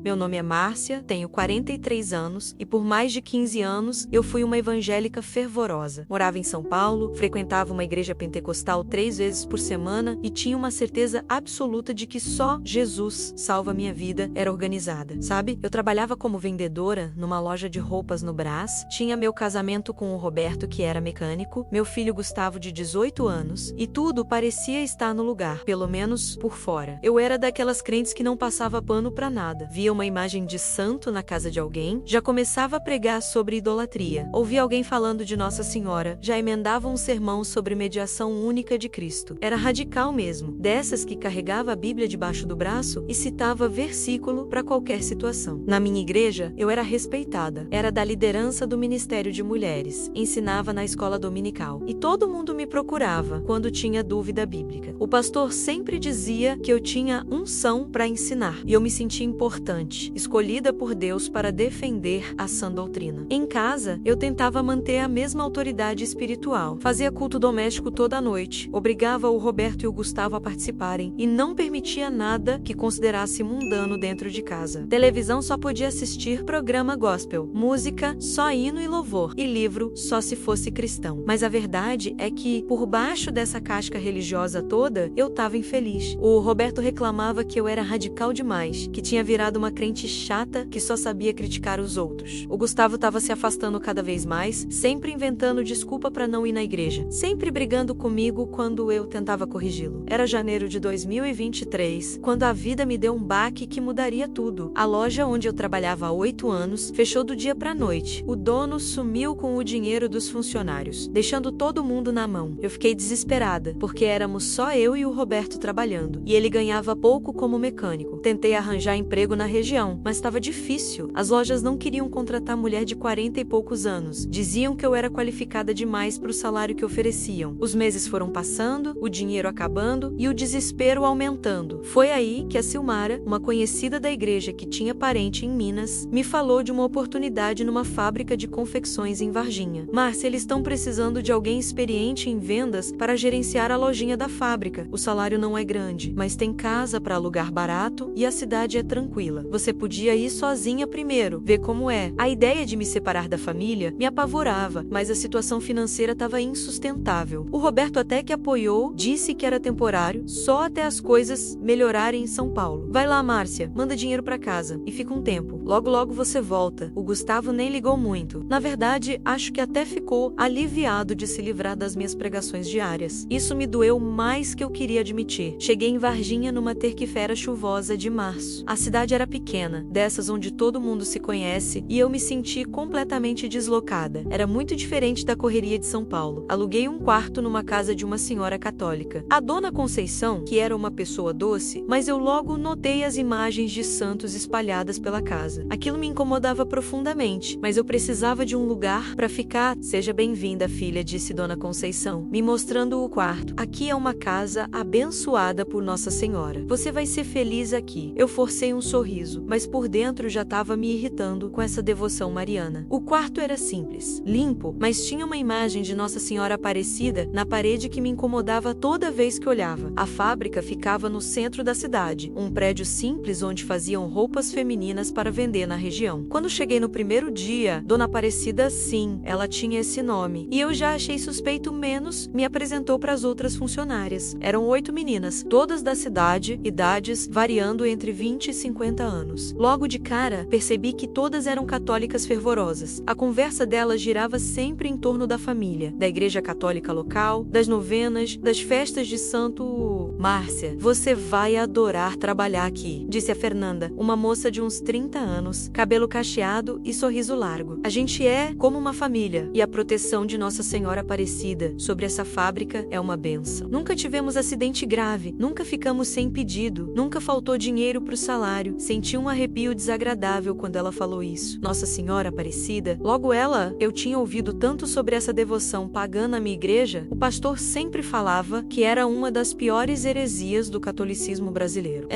meu nome é Márcia, tenho 43 anos e por mais de 15 anos eu fui uma evangélica fervorosa. Morava em São Paulo, frequentava uma igreja pentecostal 3 vezes por semana e tinha uma certeza absoluta de que só Jesus salva minha vida. Era organizada, sabe? Eu trabalhava como vendedora numa loja de roupas no Brás, tinha meu casamento com o Roberto, que era mecânico, meu filho Gustavo de 18 anos e tudo parecia estar no lugar, pelo menos por fora. Eu era daquelas crentes que não passava pano pra nada. Via uma imagem de santo na casa de alguém, já começava a pregar sobre idolatria. Ouvia alguém falando de Nossa Senhora, já emendava um sermão sobre mediação única de Cristo. Era radical mesmo, dessas que carregava a Bíblia debaixo do braço e citava versículo para qualquer situação. Na minha igreja, eu era respeitada. Era da liderança do Ministério de Mulheres. Ensinava na escola dominical. E todo mundo me procurava quando tinha dúvida bíblica. O pastor sempre dizia que eu tinha unção para ensinar. E eu me sentia importante, escolhida por Deus para defender a sã doutrina. Em casa, eu tentava manter a mesma autoridade espiritual. Fazia culto doméstico toda noite. Obrigava o Roberto e o Gustavo a participarem. E não permitia nada que considerasse mundano dentro de casa. Televisão só podia assistir programa gospel. Música, só hino e louvor. E livro, só se fosse cristão. Mas a verdade é que, por baixo dessa casca religiosa toda, eu estava infeliz. O Roberto reclamava que eu era radical demais, que tinha virado uma crente chata que só sabia criticar os outros. O Gustavo estava se afastando cada vez mais, sempre inventando desculpa para não ir na igreja, sempre brigando comigo quando eu tentava corrigi-lo. Era janeiro de 2023, quando a vida me deu um baque que mudaria tudo. A loja onde eu trabalhava há 8 anos fechou do dia pra noite. O dono sumiu com o dinheiro dos funcionários, deixando todo mundo na mão. Eu fiquei desesperada, porque éramos só eu e o Roberto trabalhando, e ele ganhava pouco como mecânico. Tentei arranjar emprego na região, mas estava difícil. As lojas não queriam contratar mulher de 40 e poucos anos. Diziam que eu era qualificada demais para o salário que ofereciam. Os meses foram passando, o dinheiro acabando e o desespero aumentando. Foi aí que a Silmara, uma conhecida da igreja que tinha parente em Minas, me falou de uma oportunidade numa fábrica de confecções em Varginha. Márcia, eles estão precisando de alguém experiente em vendas para gerenciar a lojinha da fábrica. O salário não é grande, mas tem casa para alugar barato e a cidade é tranquila. Você podia ir sozinha primeiro, ver como é. A ideia de me separar da família me apavorava, mas a situação financeira estava insustentável. O Roberto até que apoiou, disse que era temporário, só até as coisas melhorarem em São Paulo. Vai lá, Márcia, manda dinheiro para casa e fica um tempo. Logo, logo você volta. O Gustavo nem ligou muito. Na verdade, acho que até ficou aliviado de se livrar das minhas pregações diárias. Isso me doeu mais que eu queria admitir. Cheguei em Varginha numa terça-feira chuvosa de março. A cidade era pequena, dessas onde todo mundo se conhece, e eu me senti completamente deslocada. Era muito diferente da correria de São Paulo. Aluguei um quarto numa casa de uma senhora católica. A dona Conceição, que era uma pessoa doce, mas eu logo notei as imagens de santos espalhadas pela casa. Aquilo me incomodava profundamente, mas eu precisava de um lugar para ficar. Seja bem-vinda, filha, disse Dona Conceição, me mostrando o quarto. Aqui é uma casa abençoada por Nossa Senhora. Você vai ser feliz aqui. Eu forcei um sorriso, mas por dentro já estava me irritando com essa devoção mariana. O quarto era simples, limpo, mas tinha uma imagem de Nossa Senhora Aparecida na parede que me incomodava toda vez que olhava. A fábrica ficava no centro da cidade, um prédio simples onde faziam roupas femininas para vender na região. Quando cheguei no primeiro dia, Dona Aparecida, sim, ela tinha esse nome, e eu já achei suspeito menos, me apresentou para as outras funcionárias. Eram 8 meninas, todas da cidade, idades variando entre 20 e 50 anos. Logo de cara, percebi que todas eram católicas fervorosas. A conversa delas girava sempre em torno da família, da igreja católica local, das novenas, das festas de Santo... Márcia, você vai adorar trabalhar aqui, disse a Fernanda, uma moça de uns 30 anos, cabelo cacheado e sorriso largo. A gente é como uma família, e a proteção de Nossa Senhora Aparecida sobre essa fábrica é uma bênção. Nunca tivemos acidente grave, nunca ficamos sem pedido, nunca faltou dinheiro pro salário. Senti um arrepio desagradável quando ela falou isso. Nossa Senhora Aparecida, logo ela, eu tinha ouvido tanto sobre essa devoção pagã na minha igreja. O pastor sempre falava que era uma das piores maiores heresias do catolicismo brasileiro.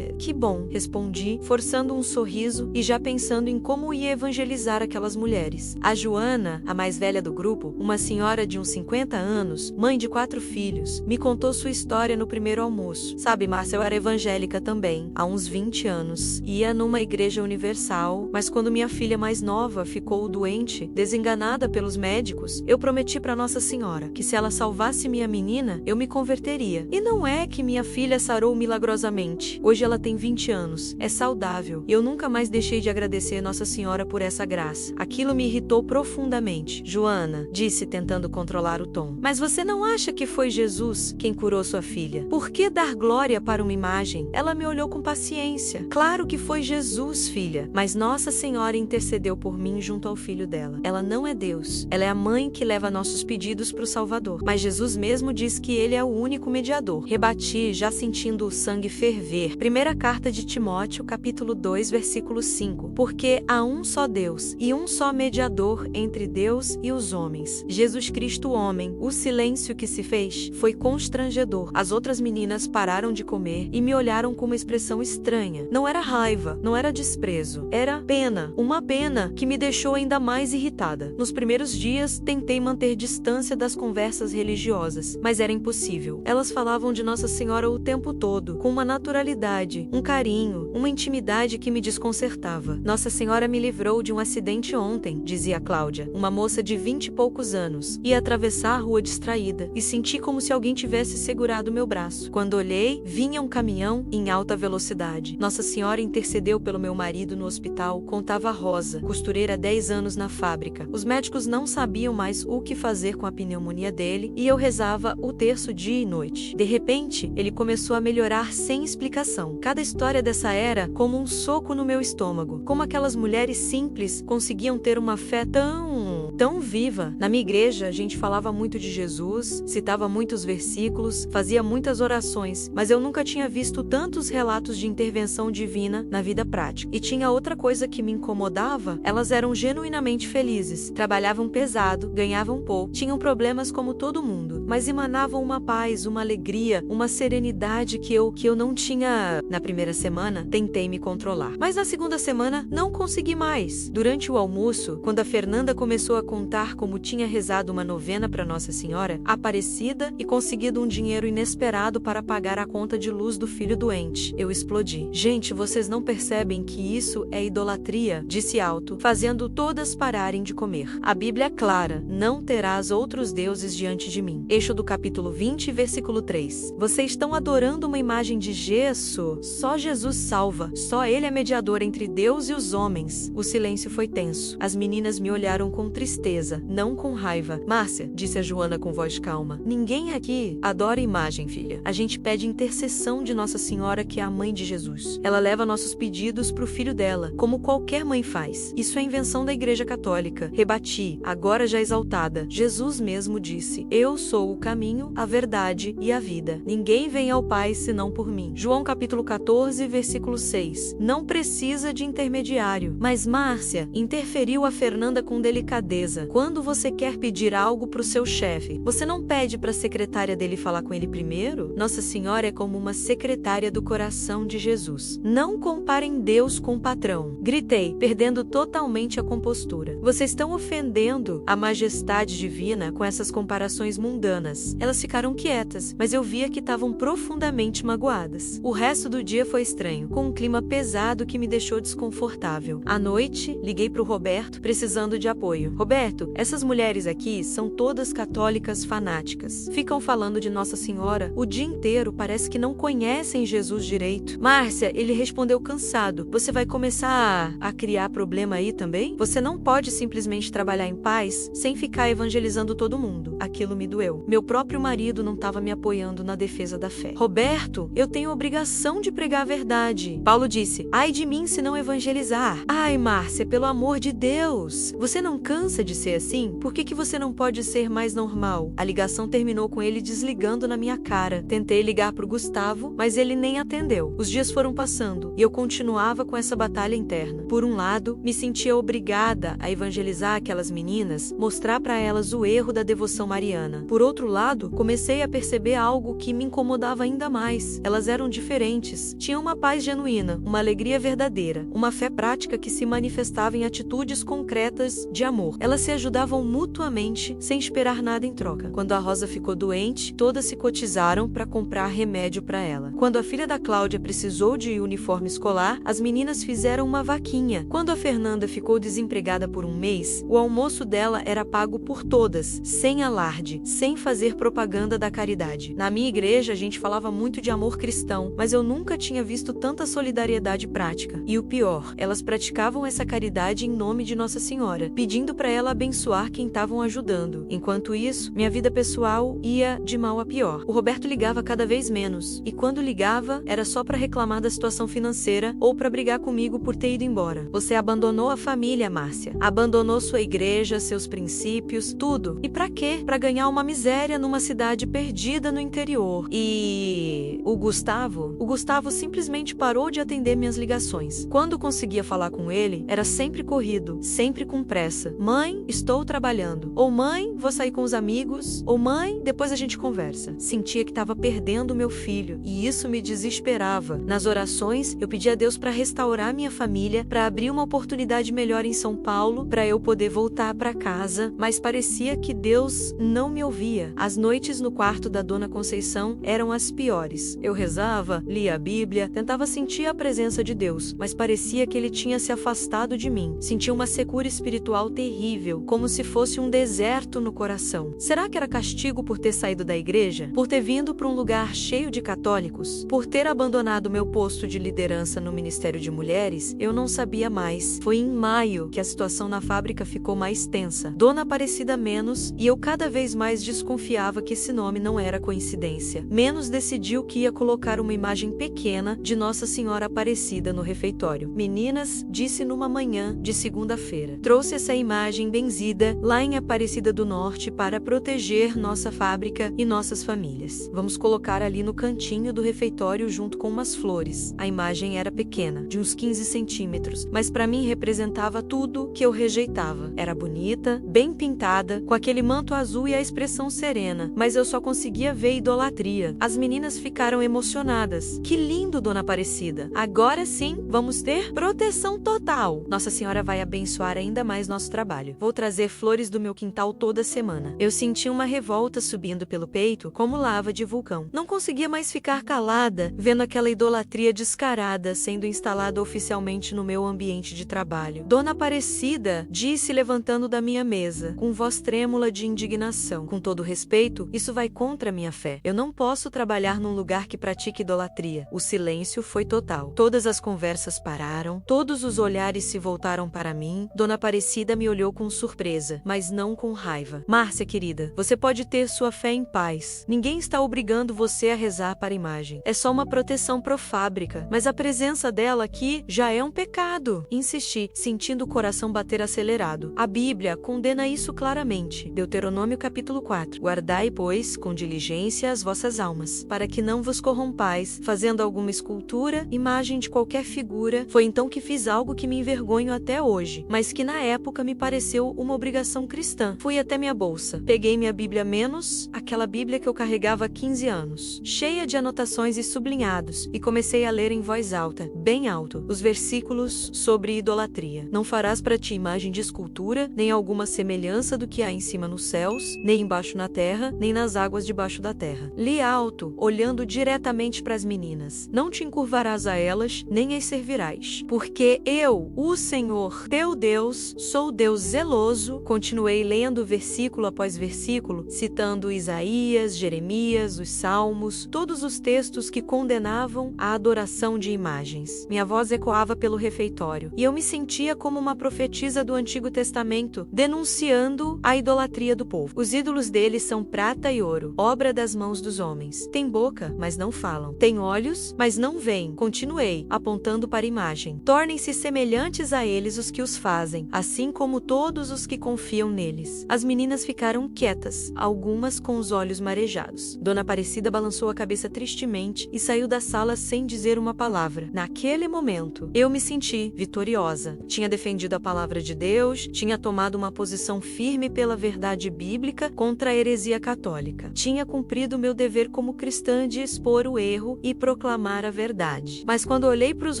Que bom, respondi, forçando um sorriso e já pensando em como ia evangelizar aquelas mulheres. A Joana, a mais velha do grupo, uma senhora de uns 50 anos, mãe de 4 filhos, me contou sua história no primeiro almoço. Sabe, Márcia, eu era evangélica também, há uns 20 anos. Ia numa igreja universal, mas quando minha filha mais nova ficou doente, desenganada pelos médicos, eu prometi para Nossa Senhora que se ela salvasse minha menina, eu me converteria. E não é que minha filha sarou milagrosamente. Hoje ela tem 20 anos, é saudável, e eu nunca mais deixei de agradecer Nossa Senhora por essa graça. Aquilo me irritou profundamente. Joana, disse tentando controlar o tom. Mas você não acha que foi Jesus quem curou sua filha? Por que dar glória para uma imagem? Ela me olhou com paciência. Claro que foi Jesus, filha, mas Nossa Senhora intercedeu por mim junto ao filho dela. Ela não é Deus. Ela é a mãe que leva nossos pedidos para o Salvador. Mas Jesus mesmo diz que ele é o único mediador. Rebati, já sentindo o sangue ferver. Primeira carta de Timóteo, capítulo 2, versículo 5. Porque há um só Deus e um só mediador entre Deus e os homens, Jesus Cristo, homem. O silêncio que se fez foi constrangedor. As outras meninas pararam de comer e me olharam com uma expressão estranha. Não era raiva, não era desprezo, era pena. Uma pena que me deixou ainda mais irritada. Nos primeiros dias, tentei manter distância das conversas religiosas, mas era impossível. Elas falavam de Nossa Senhora o tempo todo, com uma naturalidade, um carinho, uma intimidade que me desconcertava. Nossa Senhora me livrou de um acidente ontem, dizia Cláudia, uma moça de 20 e poucos anos. Ia atravessar a rua distraída e senti como se alguém tivesse segurado meu braço. Quando olhei, vinha um caminhão em alta velocidade. Nossa Senhora intercedeu pelo meu marido no hospital, contava Rosa, costureira há 10 anos na fábrica. Os médicos não sabiam mais o que fazer com a pneumonia dele e eu rezava o terço dia e noite. De repente, ele começou a melhorar sem explicação. Cada história dessa era como um soco no meu estômago. Como aquelas mulheres simples conseguiam ter uma fé tão viva. Na minha igreja, a gente falava muito de Jesus, citava muitos versículos, fazia muitas orações, mas eu nunca tinha visto tantos relatos de intervenção divina na vida prática. E tinha outra coisa que me incomodava, elas eram genuinamente felizes, trabalhavam pesado, ganhavam pouco, tinham problemas como todo mundo, mas emanavam uma paz, uma alegria, uma serenidade que eu não tinha. Na primeira semana, tentei me controlar, mas na segunda semana não consegui mais. Durante o almoço, quando a Fernanda começou a contar como tinha rezado uma novena para Nossa Senhora Aparecida e conseguido um dinheiro inesperado para pagar a conta de luz do filho doente, eu explodi. Gente, vocês não percebem que isso é idolatria? Disse alto, fazendo todas pararem de comer. A Bíblia é clara: não terás outros deuses diante de mim. Êxodo capítulo 20, versículo 3. Vocês estão adorando uma imagem de gesso? Só Jesus salva. Só ele é mediador entre Deus e os homens. O silêncio foi tenso. As meninas me olharam com tristeza, não com raiva. Márcia, disse a Joana com voz calma, ninguém aqui adora imagem, filha. A gente pede intercessão de Nossa Senhora, que é a mãe de Jesus. Ela leva nossos pedidos pro filho dela, como qualquer mãe faz. Isso é invenção da Igreja Católica. Rebati, agora já exaltada. Jesus mesmo disse: eu sou o caminho, a verdade e a vida. Ninguém vem ao Pai senão por mim. João capítulo 14, versículo 6. Não precisa de intermediário. Mas Márcia, interferiu a Fernanda com delicadeza. Quando você quer pedir algo pro seu chefe, você não pede para a secretária dele falar com ele primeiro? Nossa Senhora é como uma secretária do coração de Jesus. Não comparem Deus com o patrão. Gritei, perdendo totalmente a compostura. Vocês estão ofendendo a majestade divina com essas comparações mundanas. Elas ficaram quietas, mas eu via que estavam profundamente magoadas. O resto do dia foi estranho, com um clima pesado que me deixou desconfortável. À noite, liguei pro Roberto, precisando de apoio. Roberto, essas mulheres aqui são todas católicas fanáticas. Ficam falando de Nossa Senhora o dia inteiro, parece que não conhecem Jesus direito. Márcia, ele respondeu cansado. Você vai começar a criar problema aí também? Você não pode simplesmente trabalhar em paz sem ficar evangelizando todo mundo. Aquilo me doeu. Meu próprio marido não estava me apoiando na defesa da fé. Roberto, eu tenho obrigação de pregar a verdade. Paulo disse: ai de mim se não evangelizar. Ai, Márcia, pelo amor de Deus. Você não cansa de ser assim? Por que você não pode ser mais normal? A ligação terminou com ele desligando na minha cara. Tentei ligar pro Gustavo, mas ele nem atendeu. Os dias foram passando e eu continuava com essa batalha interna. Por um lado, me sentia obrigada a evangelizar aquelas meninas, mostrar para elas o erro da devoção mariana. Por outro lado, comecei a perceber algo que me incomodava ainda mais. Elas eram diferentes, tinham uma paz genuína, uma alegria verdadeira, uma fé prática que se manifestava em atitudes concretas de amor. Elas se ajudavam mutuamente, sem esperar nada em troca. Quando a Rosa ficou doente, todas se cotizaram para comprar remédio para ela. Quando a filha da Cláudia precisou de uniforme escolar, as meninas fizeram uma vaquinha. Quando a Fernanda ficou desempregada por um mês, o almoço dela era pago por todas, sem alarde, sem fazer propaganda da caridade. Na minha igreja, a gente falava muito de amor cristão, mas eu nunca tinha visto tanta solidariedade prática. E o pior, elas praticavam essa caridade em nome de Nossa Senhora, pedindo para ela abençoar quem estavam ajudando. Enquanto isso, minha vida pessoal ia de mal a pior. O Roberto ligava cada vez menos, e quando ligava, era só para reclamar da situação financeira ou para brigar comigo por ter ido embora. Você abandonou a família, Márcia. Abandonou sua igreja, seus princípios, tudo. E pra quê? Pra ganhar uma miséria numa cidade perdida no interior. E o Gustavo simplesmente parou de atender minhas ligações. Quando conseguia falar com ele, era sempre corrido, sempre com pressa. Mãe, estou trabalhando. Ou mãe, vou sair com os amigos. Ou mãe, depois a gente conversa. Sentia que estava perdendo meu filho e isso me desesperava. Nas orações, eu pedi a Deus para restaurar minha família, para abrir uma oportunidade melhor em São Paulo, para eu poder voltar para casa, mas parecia que Deus não me ouvia. As noites no quarto da Dona Conceição eram as piores. Eu rezava, lia a Bíblia, tentava sentir a presença de Deus, mas parecia que ele tinha se afastado de mim. Sentia uma secura espiritual terrível, como se fosse um deserto no coração. Será que era castigo por ter saído da igreja? Por ter vindo para um lugar cheio de católicos? Por ter abandonado meu posto de liderança no Ministério de Mulheres? Eu não sabia mais. Foi em maio que a situação na fábrica ficou mais tensa. Dona Aparecida menos, e eu cada vez mais desconfiava que esse nome não era coincidência. Menos decidiu que ia colocar uma imagem pequena de Nossa Senhora Aparecida no refeitório. Meninas, disse numa manhã de segunda-feira. Trouxe essa imagem benzida lá em Aparecida do Norte para proteger nossa fábrica e nossas famílias. Vamos colocar ali no cantinho do refeitório junto com umas flores. A imagem era pequena, de uns 15 centímetros, mas para mim representava tudo que eu rejeitava. Era bonita, bem pintada, com aquele manto azul e a expressão serena, mas eu só conseguia ver idolatria. As meninas ficaram emocionadas. Que lindo, Dona Aparecida! Agora sim, vamos ter proteção total. Nossa Senhora vai abençoar ainda mais nosso trabalho. Vou trazer flores do meu quintal toda semana. Eu senti uma revolta subindo pelo peito, como lava de vulcão. Não conseguia mais ficar calada, vendo aquela idolatria descarada sendo instalada oficialmente no meu ambiente de trabalho. Dona Aparecida, disse levantando da minha mesa, com voz trêmula de indignação. Com todo respeito, isso vai contra a minha fé. Eu não posso trabalhar num lugar que pratique idolatria. O silêncio foi total. Todas as conversas pararam, todos os olhares se voltaram para mim. Dona Aparecida me olhou com surpresa, mas não com raiva. Márcia, querida, você pode ter sua fé em paz. Ninguém está obrigando você a rezar para a imagem. É só uma proteção profábrica, mas a presença dela aqui já é um pecado. Insisti, sentindo o coração bater acelerado. A Bíblia condena isso claramente. Deuteronômio capítulo 4. Guardai, pois, com diligência as vossas almas, para que não vos corrompais, fazendo alguma escultura, imagem de qualquer figura. Foi então que fiz algo que me envergonho até hoje, mas que na época me pareceu uma obrigação cristã. Fui até minha bolsa, peguei minha Bíblia menos, aquela Bíblia que eu carregava há 15 anos, cheia de anotações e sublinhados, e comecei a ler em voz alta, bem alto, os versículos sobre idolatria. Não farás para ti imagem de escultura, nem alguma semelhança do que há em cima nos céus, nem embaixo na terra, nem nas águas debaixo da terra. Li alto, olhando diretamente para as meninas. Não te encurvarás a elas, nem as servirás. Porque eu, o Senhor, teu Deus, sou Deus zeloso. Continuei lendo versículo após versículo, citando Isaías, Jeremias, os Salmos, todos os textos que condenavam a adoração de imagens. Minha voz ecoava pelo refeitório, e eu me sentia como uma profetisa do Antigo Testamento, denunciando a idolatria do povo. Os ídolos deles são prata e ouro, obra das mãos dos homens. Tem boca, mas não falam. Tem olhos, mas não veem. Continuei, apontando para a imagem. Tornem-se semelhantes a eles os que os fazem, assim como todos todos os que confiam neles. As meninas ficaram quietas, algumas com os olhos marejados. Dona Aparecida balançou a cabeça tristemente e saiu da sala sem dizer uma palavra. Naquele momento, eu me senti vitoriosa. Tinha defendido a palavra de Deus, tinha tomado uma posição firme pela verdade bíblica contra a heresia católica. Tinha cumprido meu dever como cristã de expor o erro e proclamar a verdade. Mas quando olhei para os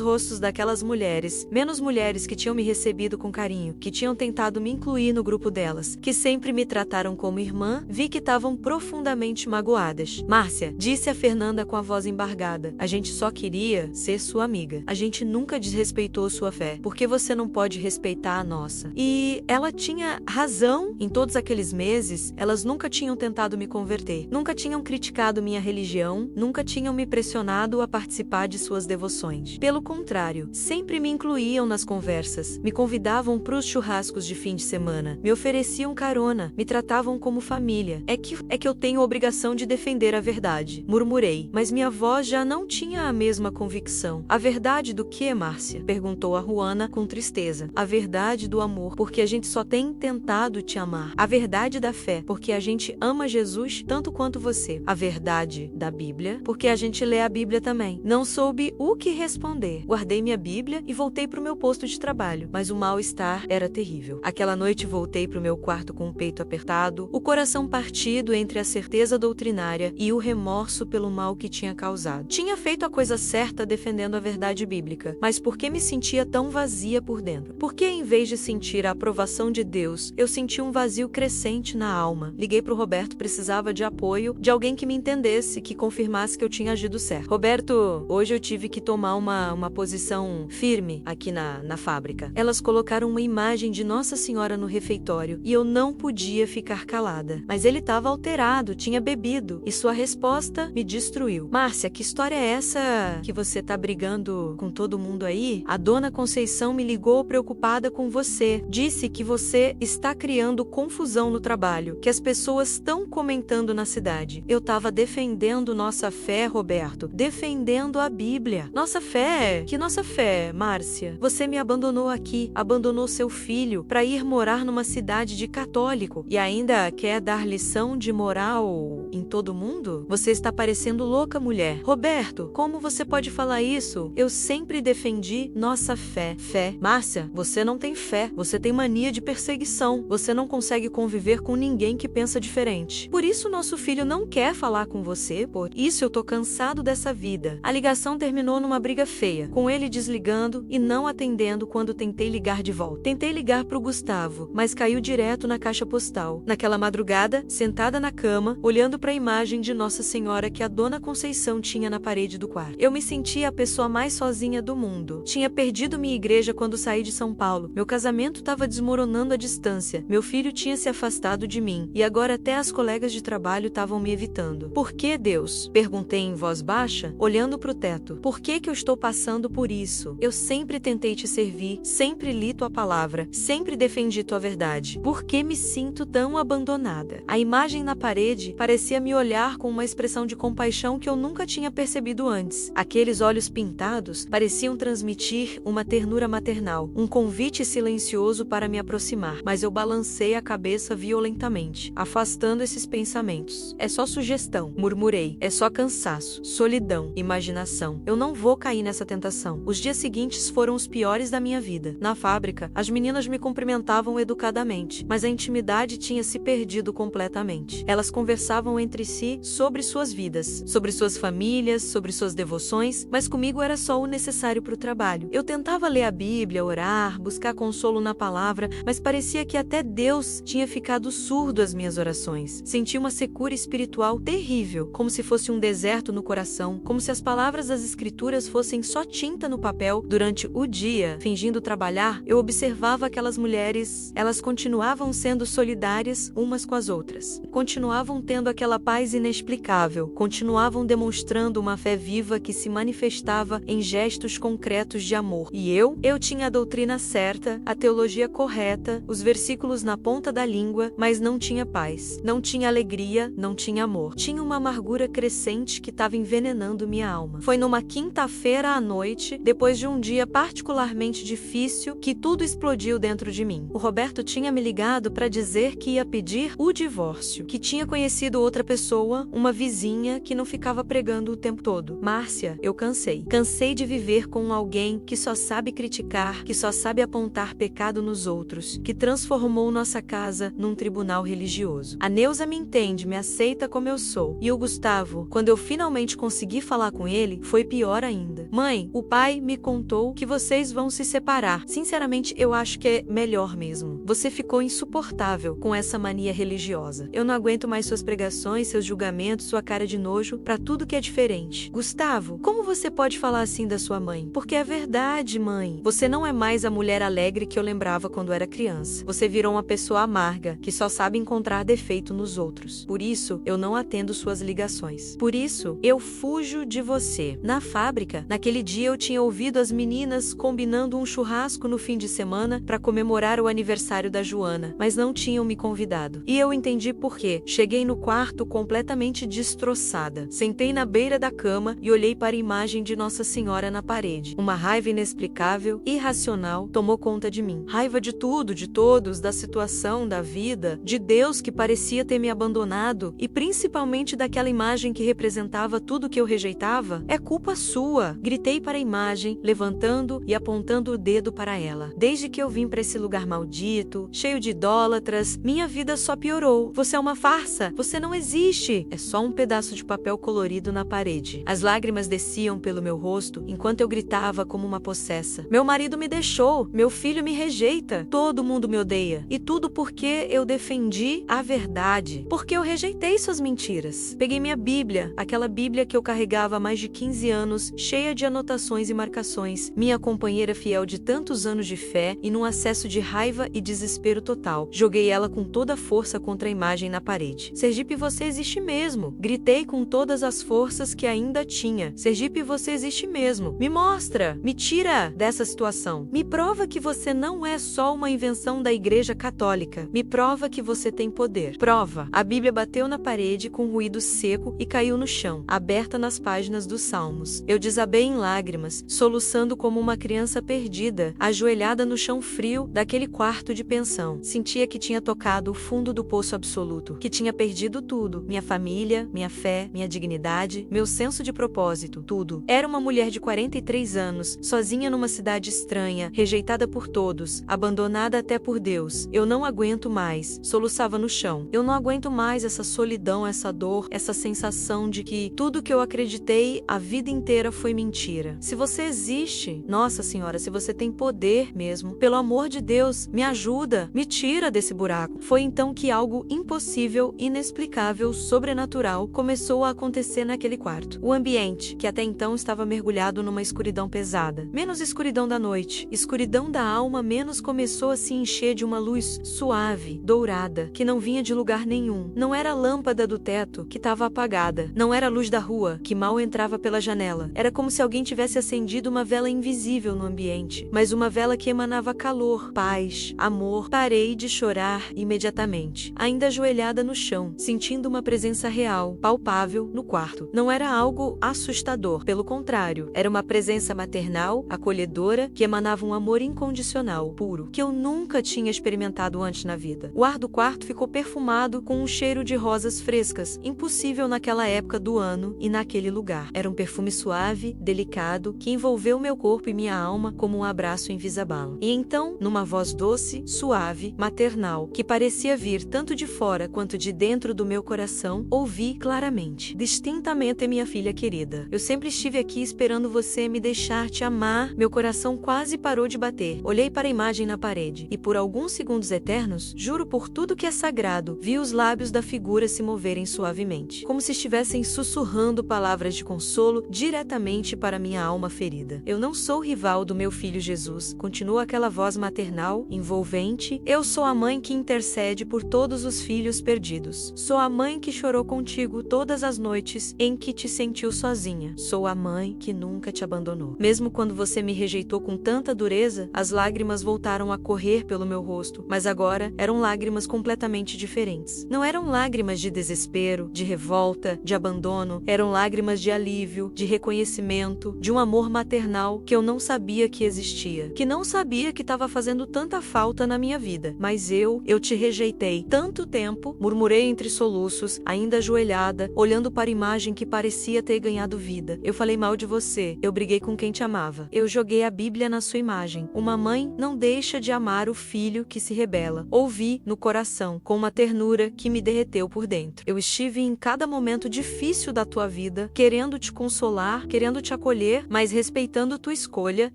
rostos daquelas mulheres, menos mulheres que tinham me recebido com carinho, que tinham tentado me incluir no grupo delas, que sempre me trataram como irmã, vi que estavam profundamente magoadas. Márcia, disse a Fernanda com a voz embargada, a gente só queria ser sua amiga. A gente nunca desrespeitou sua fé, porque você não pode respeitar a nossa. E ela tinha razão. Em todos aqueles meses, elas nunca tinham tentado me converter, nunca tinham criticado minha religião, nunca tinham me pressionado a participar de suas devoções. Pelo contrário, sempre me incluíam nas conversas, me convidavam para os churrascos de fim de semana, me ofereciam carona, me tratavam como família. É que eu tenho a obrigação de defender a verdade, murmurei, mas minha voz já não tinha a mesma convicção. A verdade do que, Márcia? Perguntou a Juana com tristeza. A verdade do amor, porque a gente só tem tentado te amar. A verdade da fé, porque a gente ama Jesus tanto quanto você. A verdade da Bíblia, porque a gente lê a Bíblia também. Não soube o que responder. Guardei minha Bíblia e voltei para o meu posto de trabalho, mas o mal-estar era terrível. Aquela noite voltei para o meu quarto com o peito apertado, o coração partido entre a certeza doutrinária e o remorso pelo mal que tinha causado. Tinha feito a coisa certa defendendo a verdade bíblica, mas por que me sentia tão vazia por dentro? Por que, em vez de sentir a aprovação de Deus, eu senti um vazio crescente na alma? Liguei pro Roberto, precisava de apoio, de alguém que me entendesse, que confirmasse que eu tinha agido certo. Roberto, hoje eu tive que tomar uma posição firme aqui na fábrica. Elas colocaram uma imagem de Nossa Senhora no refeitório e eu não podia ficar calada. Mas ele estava alterado, tinha bebido, e sua resposta me destruiu. Márcia, que história é essa que você tá brigando com todo mundo aí? A dona Conceição me ligou preocupada com você. Disse que você está criando confusão no trabalho, que as pessoas estão comentando na cidade. Eu tava defendendo nossa fé, Roberto. Defendendo a Bíblia. Nossa fé? Que nossa fé, Márcia? Você me abandonou aqui, abandonou seu filho para ir morar numa cidade de católico e ainda quer dar lição de moral em todo mundo? Você está parecendo louca, mulher. Roberto, como você pode falar isso? Eu sempre defendi nossa fé. Fé? Márcia, você não tem fé. Você tem mania de perseguição. Você não consegue conviver com ninguém que pensa diferente. Por isso nosso filho não quer falar com você. Por isso eu tô cansado dessa vida. A ligação terminou numa briga feia, com ele desligando e não atendendo quando tentei ligar de volta. Tentei ligar pro Gustavo, mas caiu direto na caixa postal. Naquela madrugada, sentada na cama, olhando para a imagem de Nossa Senhora que a dona Conceição tinha na parede do quarto. Eu me sentia a pessoa mais sozinha do mundo. Tinha perdido minha igreja quando saí de São Paulo. Meu casamento estava desmoronando à distância. Meu filho tinha se afastado de mim e agora até as colegas de trabalho estavam me evitando. Por que, Deus? Perguntei em voz baixa, olhando pro teto. Por que eu estou passando por isso? Eu sempre tentei te servir, sempre li tua palavra, sempre defendi tua verdade. Por que me sinto tão abandonada? A imagem na parede parecia me olhar com uma expressão de compaixão que eu nunca tinha percebido antes. Aqueles olhos pintados pareciam transmitir uma ternura maternal, um convite silencioso para me aproximar, mas eu balancei a cabeça violentamente, afastando esses pensamentos. É só sugestão, murmurei. É só cansaço, solidão, imaginação. Eu não vou cair nessa tentação. Os dias seguintes foram os piores da minha vida. Na fábrica, as meninas me cumprimentavam educadamente, mas a intimidade tinha se perdido completamente. Elas conversavam entre si sobre suas vidas, sobre suas famílias, sobre suas devoções, mas comigo era só o necessário para o trabalho. Eu tentava ler a Bíblia, orar, buscar consolo na palavra, mas parecia que até Deus tinha ficado surdo às minhas orações. Senti uma secura espiritual terrível, como se fosse um deserto no coração, como se as palavras das Escrituras fossem só tinta no papel. Durante o dia, fingindo trabalhar, eu observava aquelas mulheres. Elas continuavam sendo solidárias umas com as outras. Continuavam tendo aquela paz inexplicável. Continuavam demonstrando uma fé viva que se manifestava em gestos concretos de amor. E eu tinha a doutrina certa, a teologia correta, os versículos na ponta da língua, mas não tinha paz. Não tinha alegria, não tinha amor. Tinha uma amargura crescente que estava envenenando minha alma. Foi numa quinta-feira à noite, depois de um dia particularmente difícil, que tudo explodiu dentro de mim. mim. O Roberto tinha me ligado para dizer que ia pedir o divórcio, que tinha conhecido outra pessoa, uma vizinha que não ficava pregando o tempo todo. Márcia, eu cansei. Cansei de viver com alguém que só sabe criticar, que só sabe apontar pecado nos outros, que transformou nossa casa num tribunal religioso. A Neuza me entende, me aceita como eu sou. E o Gustavo, quando eu finalmente consegui falar com ele, foi pior ainda. Mãe, o pai me contou que vocês vão se separar. Sinceramente, eu acho que é melhor mesmo. Você ficou insuportável com essa mania religiosa. Eu não aguento mais suas pregações, seus julgamentos, sua cara de nojo pra tudo que é diferente. Gustavo, como você pode falar assim da sua mãe? Porque é verdade, mãe. Você não é mais a mulher alegre que eu lembrava quando era criança. Você virou uma pessoa amarga, que só sabe encontrar defeito nos outros. Por isso, eu não atendo suas ligações. Por isso, eu fujo de você. Na fábrica, naquele dia eu tinha ouvido as meninas combinando um churrasco no fim de semana para comemorar o aniversário da Joana, mas não tinham me convidado. E eu entendi por quê. Cheguei no quarto completamente destroçada. Sentei na beira da cama e olhei para a imagem de Nossa Senhora na parede. Uma raiva inexplicável, irracional, tomou conta de mim. Raiva de tudo, de todos, da situação, da vida, de Deus que parecia ter me abandonado e principalmente daquela imagem que representava tudo que eu rejeitava. É culpa sua! Gritei para a imagem, levantando e apontando o dedo para ela. Desde que eu vim para esse lugar maldito, cheio de idólatras, minha vida só piorou. Você é uma farsa. Você não existe. É só um pedaço de papel colorido na parede. As lágrimas desciam pelo meu rosto enquanto eu gritava como uma possessa. Meu marido me deixou. Meu filho me rejeita. Todo mundo me odeia. E tudo porque eu defendi a verdade. Porque eu rejeitei suas mentiras. Peguei minha Bíblia, aquela Bíblia que eu carregava há mais de 15 anos, cheia de anotações e marcações, minha companheira fiel de tantos anos de fé, e num acesso de raiva e desespero total, joguei ela com toda a força contra a imagem na parede. Sergipe, você existe mesmo. Gritei com todas as forças que ainda tinha. Sergipe, você existe mesmo. Me mostra, me tira dessa situação. Me prova que você não é só uma invenção da Igreja Católica. Me prova que você tem poder. Prova. A Bíblia bateu na parede com ruído seco e caiu no chão, aberta nas páginas dos Salmos. Eu desabei em lágrimas, soluçando como uma criança perdida, ajoelhada no chão frio daquele quarto de pensão. Sentia que tinha tocado o fundo do poço absoluto, que tinha perdido tudo: minha família, minha fé, minha dignidade, meu senso de propósito, tudo. Era uma mulher de 43 anos, sozinha numa cidade estranha, rejeitada por todos, abandonada até por Deus. Eu não aguento mais, soluçava no chão. Eu não aguento mais essa solidão, essa dor, essa sensação de que tudo que eu acreditei a vida inteira foi mentira. Se você existe, Nossa Senhora, se você tem poder mesmo, pelo amor de Deus, me ajuda, me tira desse buraco. Foi então que algo impossível, inexplicável, sobrenatural começou a acontecer naquele quarto. O ambiente, que até então estava mergulhado numa escuridão pesada, menos escuridão da noite, escuridão da alma, menos começou a se encher de uma luz suave, dourada, que não vinha de lugar nenhum. Não era a lâmpada do teto, que estava apagada. Não era a luz da rua, que mal entrava pela janela. Era como se alguém tivesse acendido uma vela invisível no ambiente, mas uma vela que emanava calor, paz, amor. Parei de chorar imediatamente, ainda ajoelhada no chão, sentindo uma presença real, palpável, no quarto. Não era algo assustador, pelo contrário, era uma presença maternal, acolhedora, que emanava um amor incondicional, puro, que eu nunca tinha experimentado antes na vida. O ar do quarto ficou perfumado com um cheiro de rosas frescas, impossível naquela época do ano e naquele lugar. Era um perfume suave, delicado, que envolveu meu corpo e minha alma como um abraço em Visabalo. E então, numa voz doce, suave, maternal, que parecia vir tanto de fora quanto de dentro do meu coração, ouvi claramente, distintamente: minha filha querida, eu sempre estive aqui esperando você me deixar te amar. Meu coração quase parou de bater. Olhei para a imagem na parede e por alguns segundos eternos, juro por tudo que é sagrado, vi os lábios da figura se moverem suavemente, como se estivessem sussurrando palavras de consolo diretamente para minha alma ferida. Eu não sou rival do meu filho Jesus, continua aquela voz maternal, envolvente. Eu sou a mãe que intercede por todos os filhos perdidos. Sou a mãe que chorou contigo todas as noites em que te sentiu sozinha. Sou a mãe que nunca te abandonou. Mesmo quando você me rejeitou com tanta dureza, as lágrimas voltaram a correr pelo meu rosto, mas agora eram lágrimas completamente diferentes. Não eram lágrimas de desespero, de revolta, de abandono, eram lágrimas de alívio, de reconhecimento, de um amor maternal que eu não sabia que existia, que não sabia que estava fazendo tanta falta volta na minha vida. Mas eu te rejeitei tanto tempo, murmurei entre soluços, ainda ajoelhada, olhando para a imagem que parecia ter ganhado vida. Eu falei mal de você, eu briguei com quem te amava. Eu joguei a Bíblia na sua imagem. Uma mãe não deixa de amar o filho que se rebela. Ouvi no coração, com uma ternura que me derreteu por dentro. Eu estive em cada momento difícil da tua vida, querendo te consolar, querendo te acolher, mas respeitando tua escolha,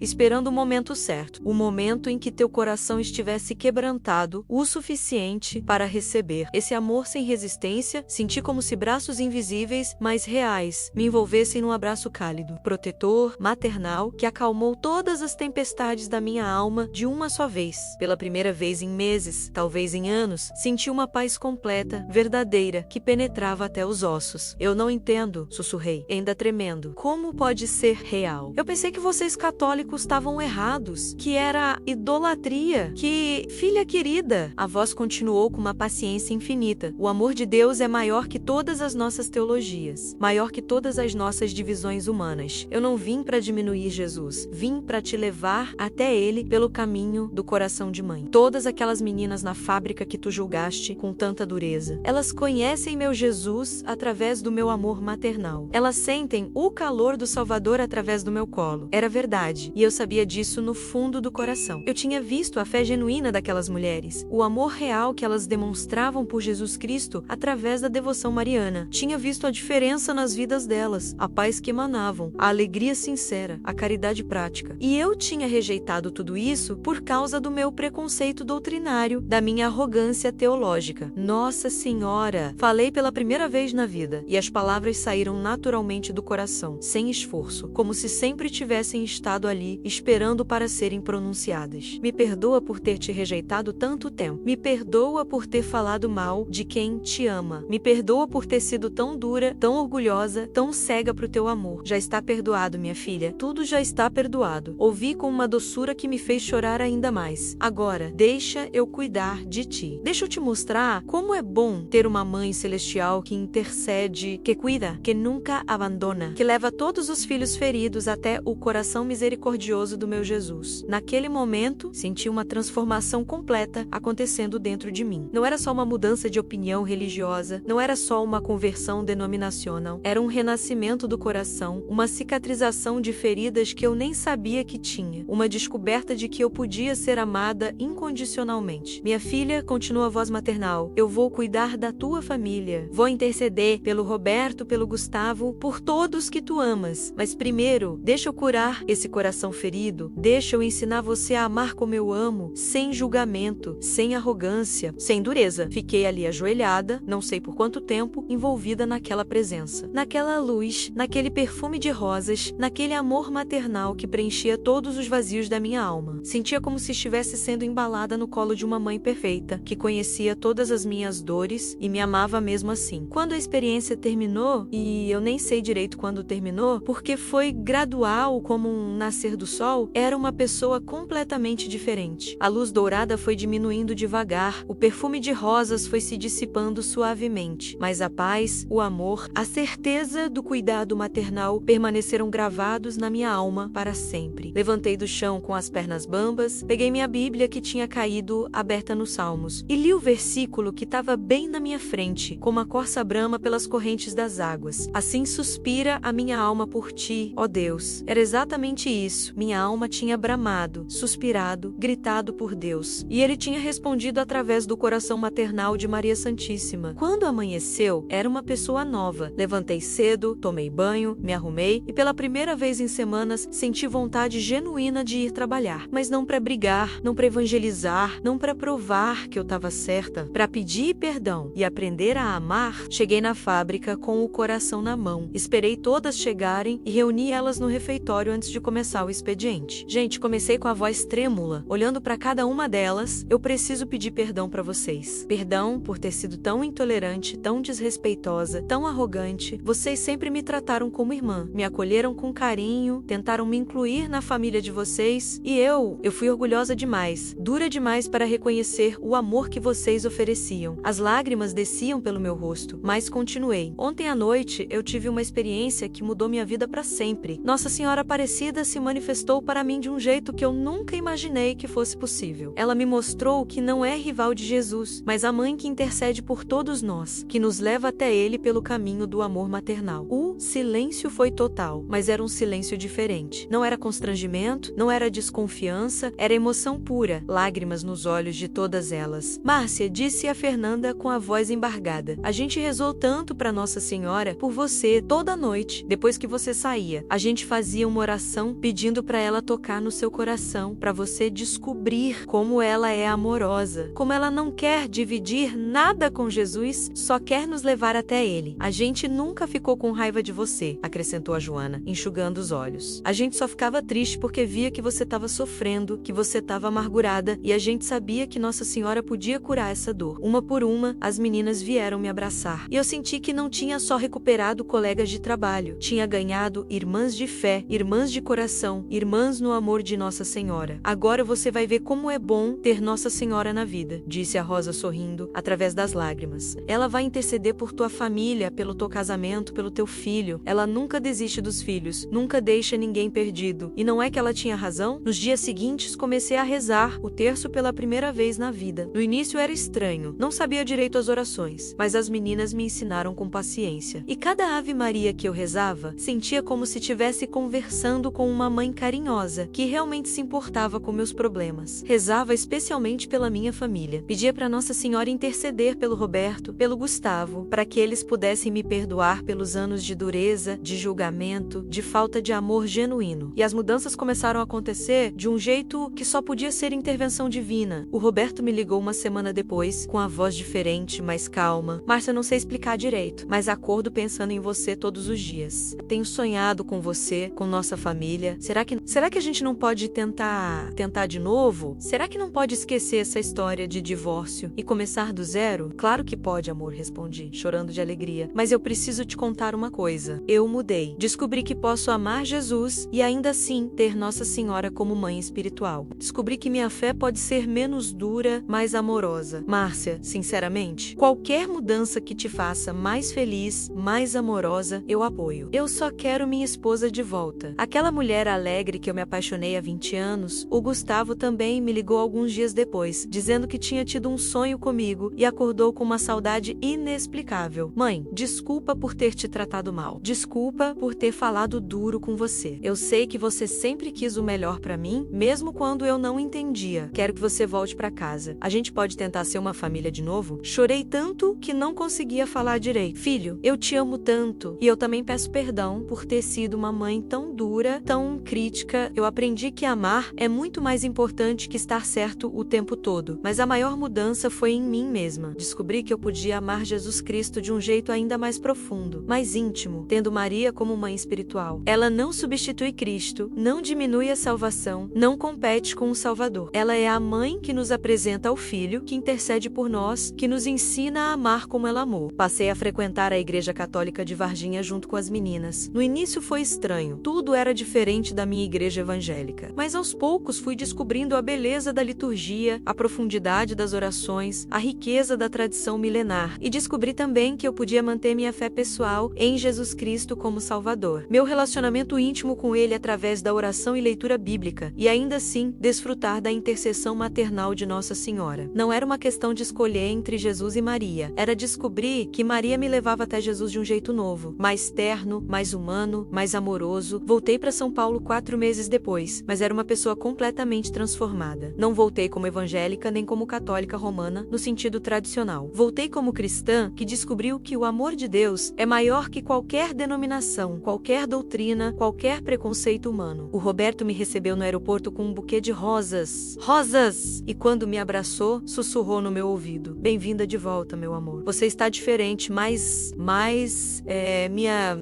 esperando o momento certo. O momento em que teu coração estivesse quebrantado o suficiente para receber. Esse amor sem resistência, senti como se braços invisíveis, mas reais, me envolvessem num abraço cálido, protetor, maternal, que acalmou todas as tempestades da minha alma de uma só vez. Pela primeira vez em meses, talvez em anos, senti uma paz completa, verdadeira, que penetrava até os ossos. Eu não entendo, sussurrei, ainda tremendo. Como pode ser real? Eu pensei que vocês católicos estavam errados, que era idolatria, que... Filha querida, a voz continuou com uma paciência infinita. O amor de Deus é maior que todas as nossas teologias, maior que todas as nossas divisões humanas. Eu não vim para diminuir Jesus, vim para te levar até Ele pelo caminho do coração de mãe. Todas aquelas meninas na fábrica que tu julgaste com tanta dureza, elas conhecem meu Jesus através do meu amor maternal. Elas sentem o calor do Salvador através do meu colo. Era verdade, e eu sabia disso no fundo do coração. Eu tinha visto a fé genuína daquelas mulheres, o amor real que elas demonstravam por Jesus Cristo através da devoção mariana. Tinha visto a diferença nas vidas delas, a paz que emanavam, a alegria sincera, a caridade prática. E eu tinha rejeitado tudo isso por causa do meu preconceito doutrinário, da minha arrogância teológica. Nossa Senhora! Falei pela primeira vez na vida, e as palavras saíram naturalmente do coração, sem esforço, como se sempre tivessem estado ali, esperando para serem pronunciadas. Me perdoa por ter te rejeitado tanto tempo. Me perdoa por ter falado mal de quem te ama. Me perdoa por ter sido tão dura, tão orgulhosa, tão cega pro teu amor. Já está perdoado, minha filha. Tudo já está perdoado. Ouvi com uma doçura que me fez chorar ainda mais. Agora, deixa eu cuidar de ti. Deixa eu te mostrar como é bom ter uma mãe celestial que intercede, que cuida, que nunca abandona, que leva todos os filhos feridos até o coração misericordioso do meu Jesus. Naquele momento, senti uma transformação completa acontecendo dentro de mim. Não era só uma mudança de opinião religiosa, não era só uma conversão denominacional, era um renascimento do coração, uma cicatrização de feridas que eu nem sabia que tinha, uma descoberta de que eu podia ser amada incondicionalmente. Minha filha, continua a voz maternal, eu vou cuidar da tua família, vou interceder pelo Roberto, pelo Gustavo, por todos que tu amas, mas primeiro, deixa eu curar esse coração ferido, deixa eu ensinar você a amar como eu amo, sem julgamento, sem arrogância, sem dureza. Fiquei ali ajoelhada, não sei por quanto tempo, envolvida naquela presença, naquela luz, naquele perfume de rosas, naquele amor maternal que preenchia todos os vazios da minha alma. Sentia como se estivesse sendo embalada no colo de uma mãe perfeita, que conhecia todas as minhas dores e me amava mesmo assim. Quando a experiência terminou, e eu nem sei direito quando terminou, porque foi gradual como um nascer do sol, era uma pessoa completamente diferente. A luz dourada foi diminuindo devagar, o perfume de rosas foi se dissipando suavemente, mas a paz, o amor, a certeza do cuidado maternal permaneceram gravados na minha alma para sempre. Levantei do chão com as pernas bambas, peguei minha Bíblia que tinha caído aberta nos Salmos e li o versículo que estava bem na minha frente, como a corça brama pelas correntes das águas. Assim suspira a minha alma por ti, ó Deus. Era exatamente isso. Minha alma tinha bramado, suspirado, gritado por Deus. E ele tinha respondido através do coração maternal de Maria Santíssima. Quando amanheceu, era uma pessoa nova. Levantei cedo, tomei banho, me arrumei e pela primeira vez em semanas senti vontade genuína de ir trabalhar. Mas não para brigar, não para evangelizar, não para provar que eu estava certa, para pedir perdão e aprender a amar. Cheguei na fábrica com o coração na mão. Esperei todas chegarem e reuni elas no refeitório antes de começar o expediente. Gente, comecei com a voz trêmula, olhando para cada uma delas. Eu preciso pedir perdão para vocês. Perdão por ter sido tão intolerante, tão desrespeitosa, tão arrogante. Vocês sempre me trataram como irmã, me acolheram com carinho, tentaram me incluir na família de vocês e eu fui orgulhosa demais, dura demais para reconhecer o amor que vocês ofereciam. As lágrimas desciam pelo meu rosto, mas continuei. Ontem à noite eu tive uma experiência que mudou minha vida para sempre. Nossa Senhora Aparecida se manifestou para mim de um jeito que eu nunca imaginei que fosse possível. incomparável. Ela me mostrou que não é rival de Jesus, mas a mãe que intercede por todos nós, que nos leva até ele pelo caminho do amor maternal. O silêncio foi total, mas era um silêncio diferente. Não era constrangimento, não era desconfiança, era emoção pura, lágrimas nos olhos de todas elas. Márcia, disse a Fernanda com a voz embargada, a gente rezou tanto para Nossa Senhora por você toda noite, depois que você saía. A gente fazia uma oração pedindo para ela tocar no seu coração, para você descobrir como ela é amorosa, como ela não quer dividir nada com Jesus, só quer nos levar até ele. A gente nunca ficou com raiva de você, acrescentou a Joana, enxugando os olhos. A gente só ficava triste porque via que você estava sofrendo, que você estava amargurada, e a gente sabia que Nossa Senhora podia curar essa dor. Uma por uma, as meninas vieram me abraçar. E eu senti que não tinha só recuperado colegas de trabalho, tinha ganhado irmãs de fé, irmãs de coração, irmãs no amor de Nossa Senhora. Agora você vai ver como é bom ter Nossa Senhora na vida, disse a Rosa sorrindo, através das lágrimas. Ela vai interceder por tua família, pelo teu casamento, pelo teu filho. Ela nunca desiste dos filhos, nunca deixa ninguém perdido. E não é que ela tinha razão? Nos dias seguintes, comecei a rezar o terço pela primeira vez na vida. No início era estranho, não sabia direito as orações, mas as meninas me ensinaram com paciência. E cada Ave Maria que eu rezava, sentia como se estivesse conversando com uma mãe carinhosa, que realmente se importava com meus problemas. Rezava especialmente pela minha família. Pedia para Nossa Senhora interceder pelo Roberto, pelo Gustavo, para que eles pudessem me perdoar pelos anos de dureza, de julgamento, de falta de amor genuíno. E as mudanças começaram a acontecer de um jeito que só podia ser intervenção divina. O Roberto me ligou uma semana depois, com a voz diferente, mais calma. Márcia, não sei explicar direito, mas acordo pensando em você todos os dias. Tenho sonhado com você, com nossa família. Será que a gente não pode tentar de novo? Será que não pode esquecer essa história de divórcio e começar do zero? Claro que pode, amor, respondi, chorando de alegria. Mas eu preciso te contar uma coisa. Eu mudei. Descobri que posso amar Jesus e ainda assim ter Nossa Senhora como mãe espiritual. Descobri que minha fé pode ser menos dura, mais amorosa. Márcia, sinceramente, qualquer mudança que te faça mais feliz, mais amorosa, eu apoio. Eu só quero minha esposa de volta. Aquela mulher alegre que eu me apaixonei há 20 anos, o Gustavo também me ligou alguns dias depois, dizendo que tinha tido um sonho comigo e acordou com uma saudade inexplicável. Mãe, desculpa por ter te tratado mal. Desculpa por ter falado duro com você. Eu sei que você sempre quis o melhor pra mim, mesmo quando eu não entendia. Quero que você volte pra casa. A gente pode tentar ser uma família de novo? Chorei tanto que não conseguia falar direito. Filho, eu te amo tanto e eu também peço perdão por ter sido uma mãe tão dura, tão crítica. Eu aprendi que amar é muito mais importante que estar certo o tempo todo. Mas a maior mudança foi em mim mesma. Descobri que eu podia amar Jesus Cristo de um jeito ainda mais profundo, mais íntimo, tendo Maria como mãe espiritual. Ela não substitui Cristo, não diminui a salvação, não compete com o Salvador. Ela é a mãe que nos apresenta ao Filho, que intercede por nós, que nos ensina a amar como ela amou. Passei a frequentar a Igreja Católica de Varginha junto com as meninas. No início foi estranho, tudo era diferente da minha igreja evangélica. Mas aos poucos fui descobrindo a beleza da liturgia, a profundidade das orações, a riqueza da tradição milenar. E descobri também que eu podia manter minha fé pessoal em Jesus Cristo como Salvador. Meu relacionamento íntimo com Ele através da oração e leitura bíblica. E ainda assim, desfrutar da intercessão maternal de Nossa Senhora. Não era uma questão de escolher entre Jesus e Maria. Era descobrir que Maria me levava até Jesus de um jeito novo, mais terno, mais humano, mais amoroso. Voltei para São Paulo 4 meses depois, mas era uma pessoa completamente transformada. Não voltei como evangélica nem como católica romana, no sentido tradicional. Voltei como cristã que descobriu que o amor de Deus é maior que qualquer denominação, qualquer doutrina, qualquer preconceito humano. O Roberto me recebeu no aeroporto com um buquê de rosas. Rosas! E quando me abraçou, sussurrou no meu ouvido. Bem-vinda de volta, meu amor. Você está diferente, mas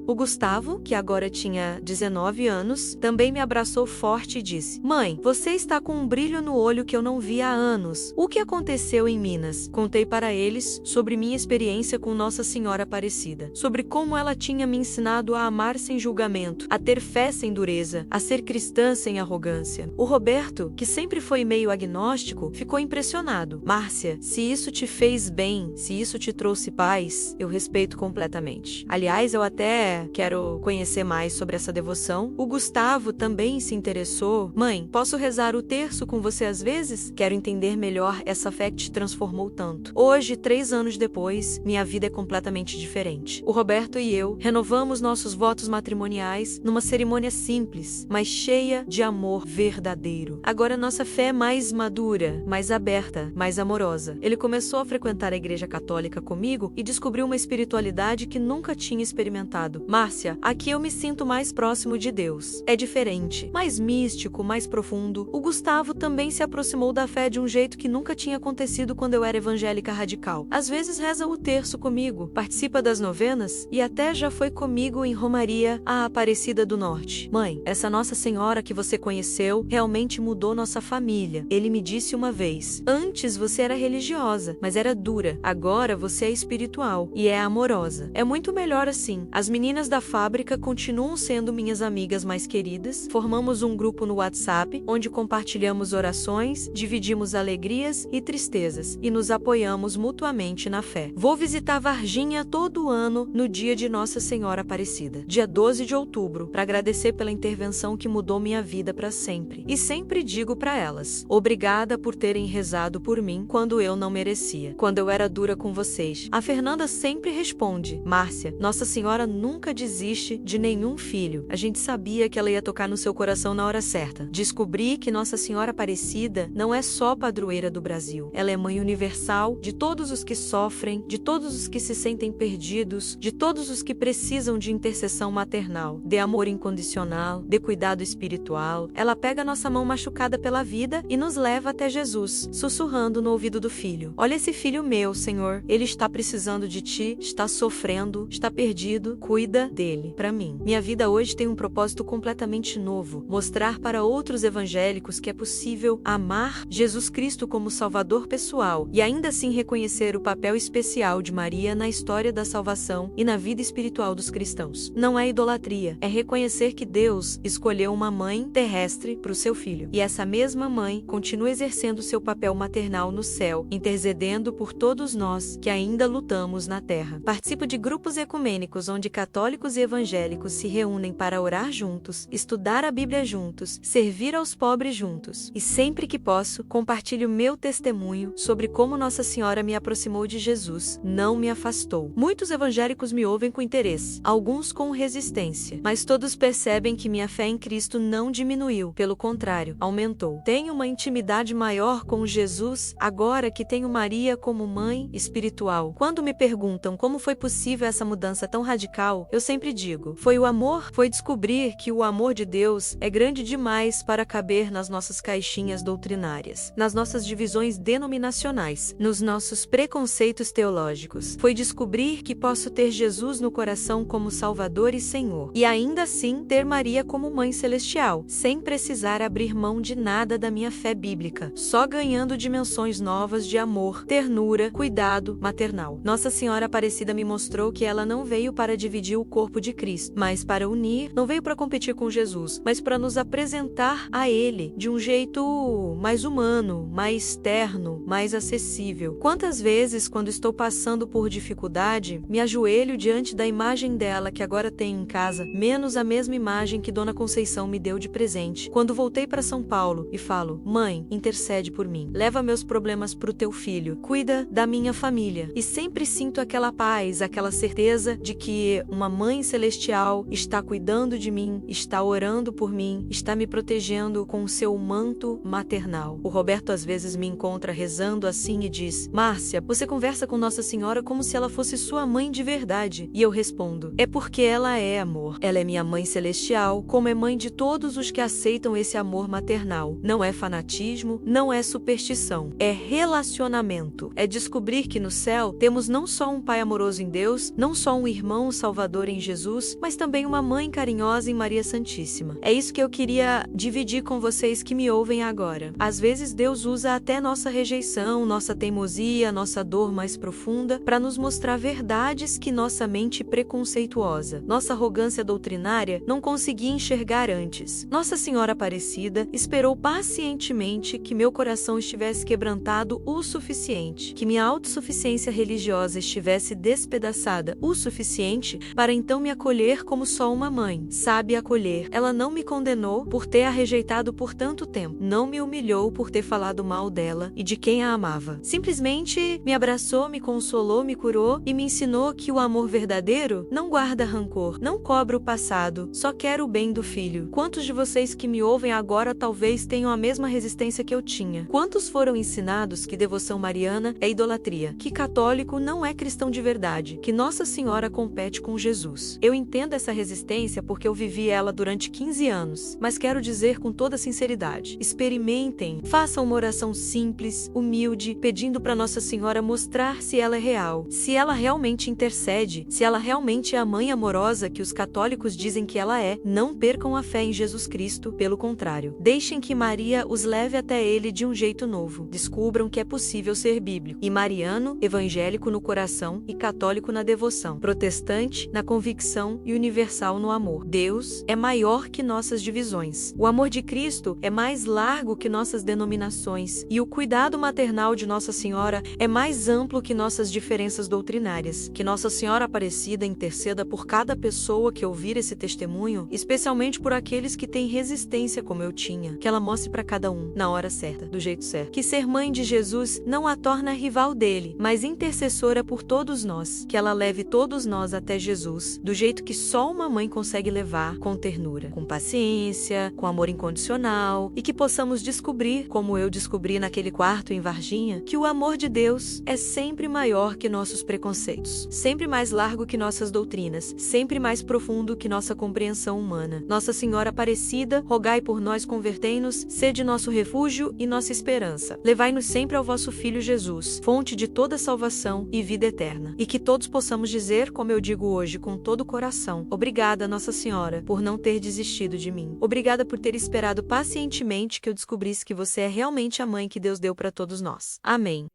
O Gustavo, que agora tinha 19 anos, também me abraçou forte e disse: Mãe, você está com um brilho no olho que eu não vi há anos. O que aconteceu em Minas? Contei para eles sobre minha experiência com Nossa Senhora Aparecida, sobre como ela tinha me ensinado a amar sem julgamento, a ter fé sem dureza, a ser cristã sem arrogância. O Roberto, que sempre foi meio agnóstico, ficou impressionado. Márcia, se isso te fez bem, se isso te trouxe paz, eu respeito completamente. Aliás, eu até quero conhecer mais sobre essa devoção. O Gustavo também se interessou. Mãe, posso rezar o terço com você às vezes? Quero entender melhor essa fé que te transformou tanto. Hoje, 3 anos depois, minha vida é completamente diferente. O Roberto e eu renovamos nossos votos matrimoniais numa cerimônia simples, mas cheia de amor verdadeiro. Agora nossa fé é mais madura, mais aberta, mais amorosa. Ele começou a frequentar a igreja católica comigo e descobriu uma espiritualidade que nunca tinha experimentado. Márcia, aqui eu me sinto mais próximo de Deus. É diferente, mais místico, mais profundo. O Gustavo também se aproximou da fé de um jeito que nunca tinha acontecido quando eu era evangélica radical. Às vezes reza o terço comigo, participa das novenas e até já foi comigo em Romaria à Aparecida do Norte. Mãe, essa Nossa Senhora que você conheceu realmente mudou nossa família. Ele me disse uma vez: antes você era religiosa, mas era dura. Agora você é espiritual e é amorosa. É muito melhor assim. As meninas da fábrica continuam sendo minhas amigas mais queridas. Formamos um grupo no WhatsApp onde compartilhamos orações, dividimos alegrias e tristezas e nos apoiamos mutuamente na fé. Vou visitar Varginha todo ano no dia de Nossa Senhora Aparecida, dia 12 de outubro, para agradecer pela intervenção que mudou minha vida para sempre. E sempre digo para elas: obrigada por terem rezado por mim quando eu não merecia, quando eu era dura com vocês. A Fernanda sempre responde: Márcia, Nossa Senhora nunca desiste de nenhum filho. A gente sabia que ela ia tocar no seu coração na hora certa. Descobri que Nossa Senhora Aparecida não é só padroeira do Brasil. Ela é mãe universal de todos os que sofrem, de todos os que se sentem perdidos, de todos os que precisam de intercessão maternal, de amor incondicional, de cuidado espiritual. Ela pega nossa mão machucada pela vida e nos leva até Jesus, sussurrando no ouvido do filho: olha esse filho meu, Senhor, ele está precisando de ti, está sofrendo, está perdido, cuida dele. Para mim, minha vida hoje tem um propósito completamente novo: mostrar para outros evangélicos que é possível amar Jesus Cristo como Salvador pessoal e ainda assim reconhecer o papel especial de Maria na história da salvação e na vida espiritual dos cristãos. Não é idolatria, é reconhecer que Deus escolheu uma mãe terrestre para o seu filho. E essa mesma mãe continua exercendo seu papel maternal no céu, intercedendo por todos nós que ainda lutamos na terra. Participo de grupos ecumênicos onde católicos e evangélicos se reúnem para orar juntos, estudar a Bíblia juntos, servir aos pobres juntos. E sempre que posso, compartilho meu testemunho sobre como Nossa Senhora me aproximou de Jesus, não me afastou. Muitos evangélicos me ouvem com interesse, alguns com resistência, mas todos percebem que minha fé em Cristo não diminuiu, pelo contrário, aumentou. Tenho uma intimidade maior com Jesus agora que tenho Maria como mãe espiritual. Quando me perguntam como foi possível essa mudança tão radical, eu sempre digo: foi o amor, foi descobrir que o amor de Deus é grande demais para caber nas nossas caixinhas doutrinárias, nas nossas divisões denominacionais, nos nossos preconceitos teológicos. Foi descobrir que posso ter Jesus no coração como Salvador e Senhor, e ainda assim ter Maria como Mãe Celestial, sem precisar abrir mão de nada da minha fé bíblica, só ganhando dimensões novas de amor, ternura, cuidado maternal. Nossa Senhora Aparecida me mostrou que ela não veio para dividir o corpo de Cristo, mas para unir. Não veio para competir com Jesus, mas para nos apresentar a Ele de um jeito mais humano, mais terno, mais acessível. Quantas vezes, quando estou passando por dificuldade, me ajoelho diante da imagem dela que agora tenho em casa, menos a mesma imagem que Dona Conceição me deu de presente quando voltei para São Paulo, e falo: mãe, intercede por mim, leva meus problemas pro teu filho, cuida da minha família. E sempre sinto aquela paz, aquela certeza de que uma mãe celestial está cuidando de mim, está orando por mim, está me protegendo com o seu manto maternal. O Roberto às vezes me encontra rezando assim e diz: Márcia, você conversa com Nossa Senhora como se ela fosse sua mãe de verdade. E eu respondo: é porque ela é amor. Ela é minha mãe celestial, como é mãe de todos os que aceitam esse amor maternal. Não é fanatismo, não é superstição, é relacionamento. É descobrir que no céu temos não só um Pai amoroso em Deus, não só um irmão salvador em Jesus, mas também uma mãe carinhosa em Maria Santíssima. É isso que eu queria dividir com vocês que me ouvem agora. Às vezes Deus usa até nossa rejeição, nossa teimosia, nossa dor mais profunda para nos mostrar verdades que nossa mente preconceituosa, nossa arrogância doutrinária não conseguia enxergar antes. Nossa Senhora Aparecida esperou pacientemente que meu coração estivesse quebrantado o suficiente, que minha autossuficiência religiosa estivesse despedaçada o suficiente para então me acolher como só uma mãe sabe acolher. Ela não me condenou por ter a rejeitado por tanto tempo, não me me humilhou por ter falado mal dela e de quem a amava. Simplesmente me abraçou, me consolou, me curou e me ensinou que o amor verdadeiro não guarda rancor, não cobra o passado, só quer o bem do filho. Quantos de vocês que me ouvem agora talvez tenham a mesma resistência que eu tinha? Quantos foram ensinados que devoção mariana é idolatria, que católico não é cristão de verdade, que Nossa Senhora compete com Jesus? Eu entendo essa resistência porque eu vivi ela durante 15 anos, mas quero dizer com toda sinceridade: experimentem, façam uma oração simples, humilde, pedindo para Nossa Senhora mostrar se ela é real, se ela realmente intercede, se ela realmente é a mãe amorosa que os católicos dizem que ela é. Não percam a fé em Jesus Cristo, pelo contrário. Deixem que Maria os leve até ele de um jeito novo. Descubram que é possível ser bíblico e mariano, evangélico no coração e católico na devoção, protestante na convicção e universal no amor. Deus é maior que nossas divisões. O amor de Cristo é mais largo que nossas denominações e o cuidado maternal de Nossa Senhora é mais amplo que nossas diferenças doutrinárias. Que Nossa Senhora Aparecida interceda por cada pessoa que ouvir esse testemunho, especialmente por aqueles que têm resistência como eu tinha. Que ela mostre para cada um, na hora certa, do jeito certo. Que ser mãe de Jesus não a torna rival dele, mas intercessora por todos nós. Que ela leve todos nós até Jesus, do jeito que só uma mãe consegue levar, com ternura, com paciência, com amor incondicional, e que possamos descobrir, como eu descobri naquele quarto em Varginha, que o amor de Deus é sempre maior que nossos preconceitos, sempre mais largo que nossas doutrinas, sempre mais profundo que nossa compreensão humana. Nossa Senhora Aparecida, rogai por nós, convertei-nos, sede nosso refúgio e nossa esperança. Levai-nos sempre ao vosso Filho Jesus, fonte de toda salvação e vida eterna. E que todos possamos dizer, como eu digo hoje, com todo o coração: obrigada, Nossa Senhora, por não ter desistido de mim. Obrigada por ter esperado pacientemente que eu descobrisse que você é realmente a mãe que Deus deu para todos nós. Amém.